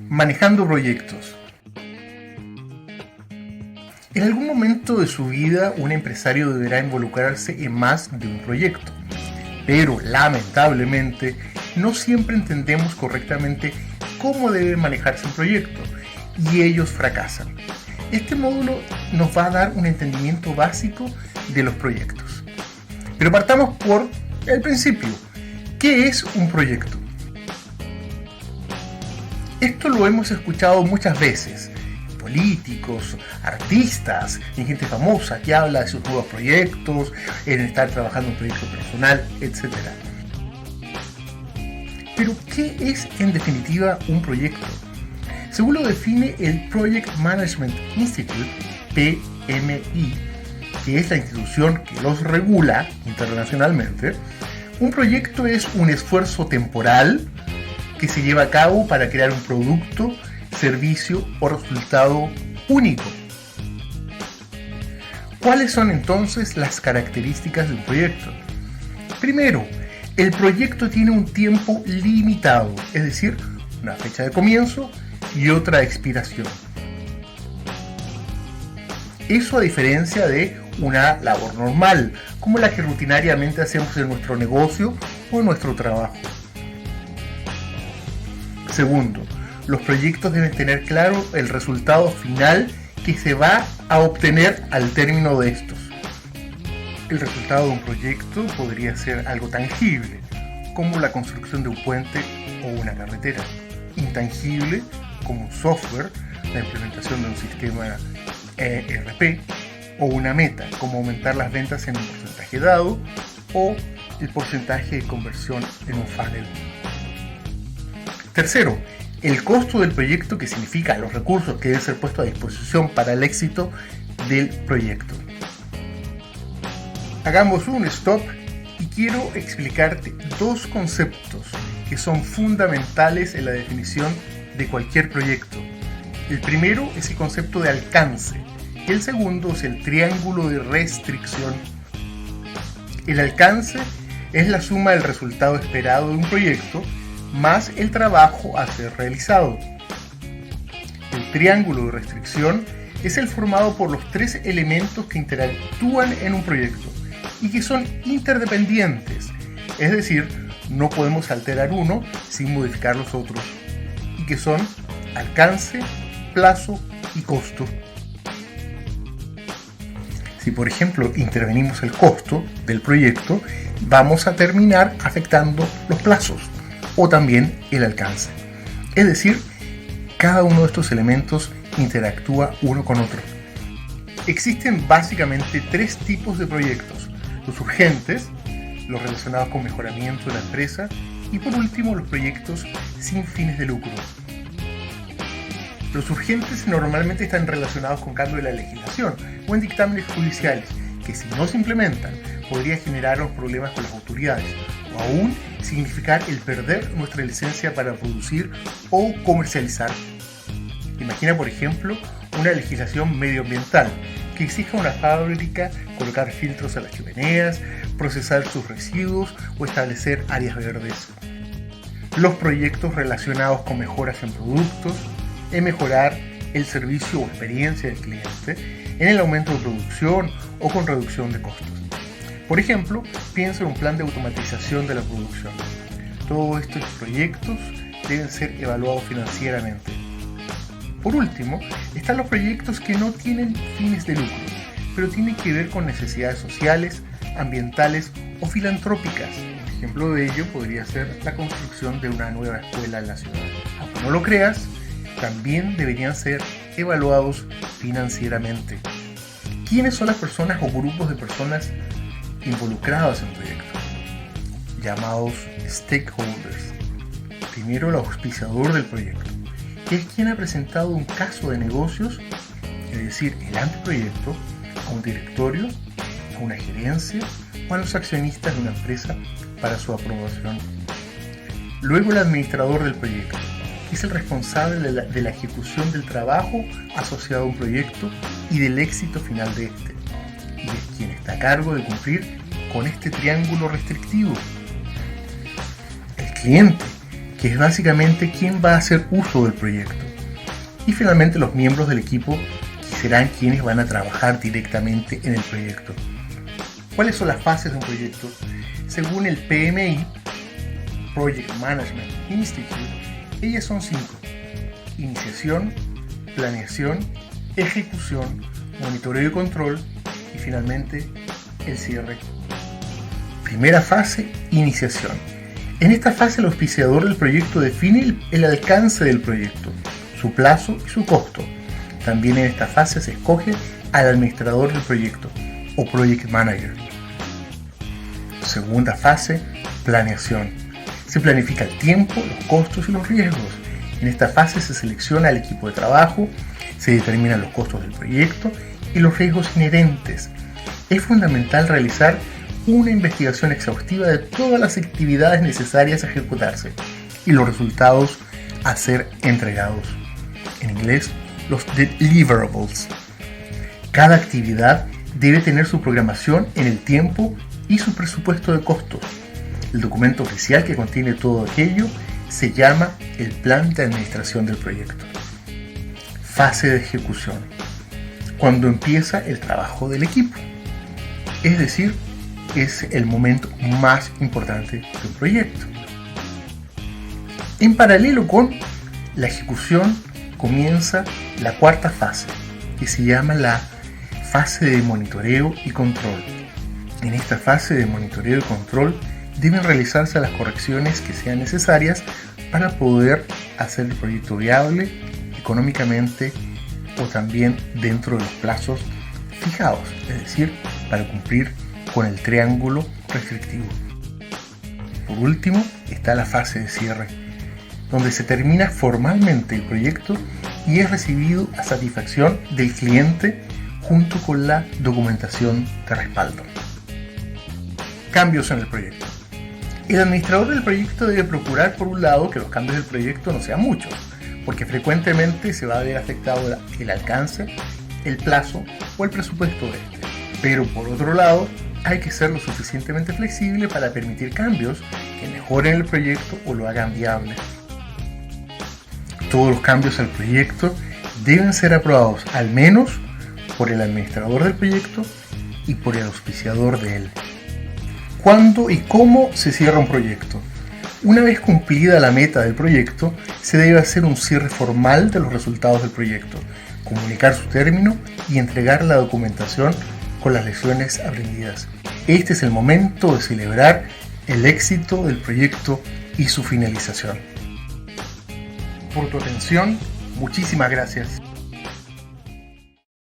Manejando proyectos. En algún momento de su vida, un empresario deberá involucrarse en más de un proyecto, pero lamentablemente no siempre entendemos correctamente cómo debe manejarse un proyecto y ellos fracasan. Este módulo nos va a dar un entendimiento básico de los proyectos. Pero partamos por el principio. ¿Qué es un proyecto? Esto lo hemos escuchado muchas veces. Políticos, artistas y gente famosa que habla de sus nuevos proyectos, en estar trabajando en un proyecto personal, etc. Pero, ¿qué es en definitiva un proyecto? Según lo define el Project Management Institute, PMI, que es la institución que los regula internacionalmente, un proyecto es un esfuerzo temporal que se lleva a cabo para crear un producto, servicio o resultado único. ¿Cuáles son entonces las características de un proyecto? Primero, el proyecto tiene un tiempo limitado, es decir, una fecha de comienzo y otra expiración. Eso a diferencia de una labor normal, como la que rutinariamente hacemos en nuestro negocio o en nuestro trabajo. Segundo, los proyectos deben tener claro el resultado final que se va a obtener al término de estos. El resultado de un proyecto podría ser algo tangible, como la construcción de un puente o una carretera. Intangible, como un software, la implementación de un sistema ERP, o una meta, como aumentar las ventas en un porcentaje dado, o el porcentaje de conversión en un funnel. Tercero, el costo del proyecto, que significa los recursos que deben ser puestos a disposición para el éxito del proyecto. Hagamos un stop y quiero explicarte dos conceptos que son fundamentales en la definición de cualquier proyecto. El primero es el concepto de alcance y el segundo es el triángulo de restricción. El alcance es la suma del resultado esperado de un proyecto más el trabajo a ser realizado. El triángulo de restricción es el formado por los tres elementos que interactúan en un proyecto y que son interdependientes, es decir, no podemos alterar uno sin modificar los otros, y que son alcance, plazo y costo. Si por ejemplo intervenimos el costo del proyecto, vamos a terminar afectando los plazos o también el alcance. Es decir, cada uno de estos elementos interactúa uno con otro. Existen básicamente tres tipos de proyectos: los urgentes, los relacionados con mejoramiento de la empresa y por último los proyectos sin fines de lucro. Los urgentes normalmente están relacionados con cambio de la legislación o en dictámenes judiciales que, si no se implementan, podría generarnos problemas con las autoridades o aún significar el perder nuestra licencia para producir o comercializar. Imagina, por ejemplo, una legislación medioambiental que exija a una fábrica colocar filtros a las chimeneas, procesar sus residuos o establecer áreas verdes. Los proyectos relacionados con mejoras en productos, en mejorar el servicio o experiencia del cliente, en el aumento de producción o con reducción de costos. Por ejemplo, piensa en un plan de automatización de la producción. Todos estos proyectos deben ser evaluados financieramente. Por último, están los proyectos que no tienen fines de lucro, pero tienen que ver con necesidades sociales, ambientales o filantrópicas. Un ejemplo de ello podría ser la construcción de una nueva escuela en la ciudad. Aunque no lo creas, también deberían ser evaluados financieramente. ¿Quiénes son las personas o grupos de personas involucrados en el proyecto? Llamados stakeholders. Primero, el auspiciador del proyecto, que es quien ha presentado un caso de negocios, es decir, el anteproyecto, a un directorio, a una gerencia o a los accionistas de una empresa para su aprobación. Luego, el administrador del proyecto, que es el responsable de la ejecución del trabajo asociado a un proyecto y del éxito final de este, y es quien está a cargo de cumplir con este triángulo restrictivo. El cliente, que es básicamente quién va a hacer uso del proyecto. Y finalmente los miembros del equipo, que serán quienes van a trabajar directamente en el proyecto. ¿Cuáles son las fases de un proyecto? Según el PMI, Project Management Institute, ellas son 5. Iniciación, planeación, ejecución, monitoreo y control y finalmente el cierre. Primera fase, iniciación. En esta fase el auspiciador del proyecto define el alcance del proyecto, su plazo y su costo. También en esta fase se escoge al administrador del proyecto o Project Manager. Segunda fase, planeación. Se planifica el tiempo, los costos y los riesgos. En esta fase se selecciona el equipo de trabajo, se determinan los costos del proyecto y los riesgos inherentes. Es fundamental realizar una investigación exhaustiva de todas las actividades necesarias a ejecutarse y los resultados a ser entregados. En inglés, los deliverables. Cada actividad debe tener su programación en el tiempo y su presupuesto de costos. El documento oficial que contiene todo aquello se llama el plan de administración del proyecto. Fase de ejecución. Cuando empieza el trabajo del equipo. Es decir, es el momento más importante de un proyecto. En paralelo con la ejecución comienza la cuarta fase, que se llama la fase de monitoreo y control. En esta fase de monitoreo y control deben realizarse las correcciones que sean necesarias para poder hacer el proyecto viable económicamente o también dentro de los plazos fijados, es decir, para cumplir con el triángulo restrictivo. Por último está la fase de cierre, donde se termina formalmente el proyecto y es recibido a satisfacción del cliente junto con la documentación de respaldo. Cambios en el proyecto. El administrador del proyecto debe procurar, por un lado, que los cambios del proyecto no sean muchos, porque frecuentemente se va a ver afectado el alcance, el plazo o el presupuesto de este. Pero por otro lado, hay que ser lo suficientemente flexible para permitir cambios que mejoren el proyecto o lo hagan viable. Todos los cambios al proyecto deben ser aprobados al menos por el administrador del proyecto y por el auspiciador de él. ¿Cuándo y cómo se cierra un proyecto? Una vez cumplida la meta del proyecto, se debe hacer un cierre formal de los resultados del proyecto, comunicar su término y entregar la documentación con las lecciones aprendidas. Este es el momento de celebrar el éxito del proyecto y su finalización. Por tu atención, muchísimas gracias.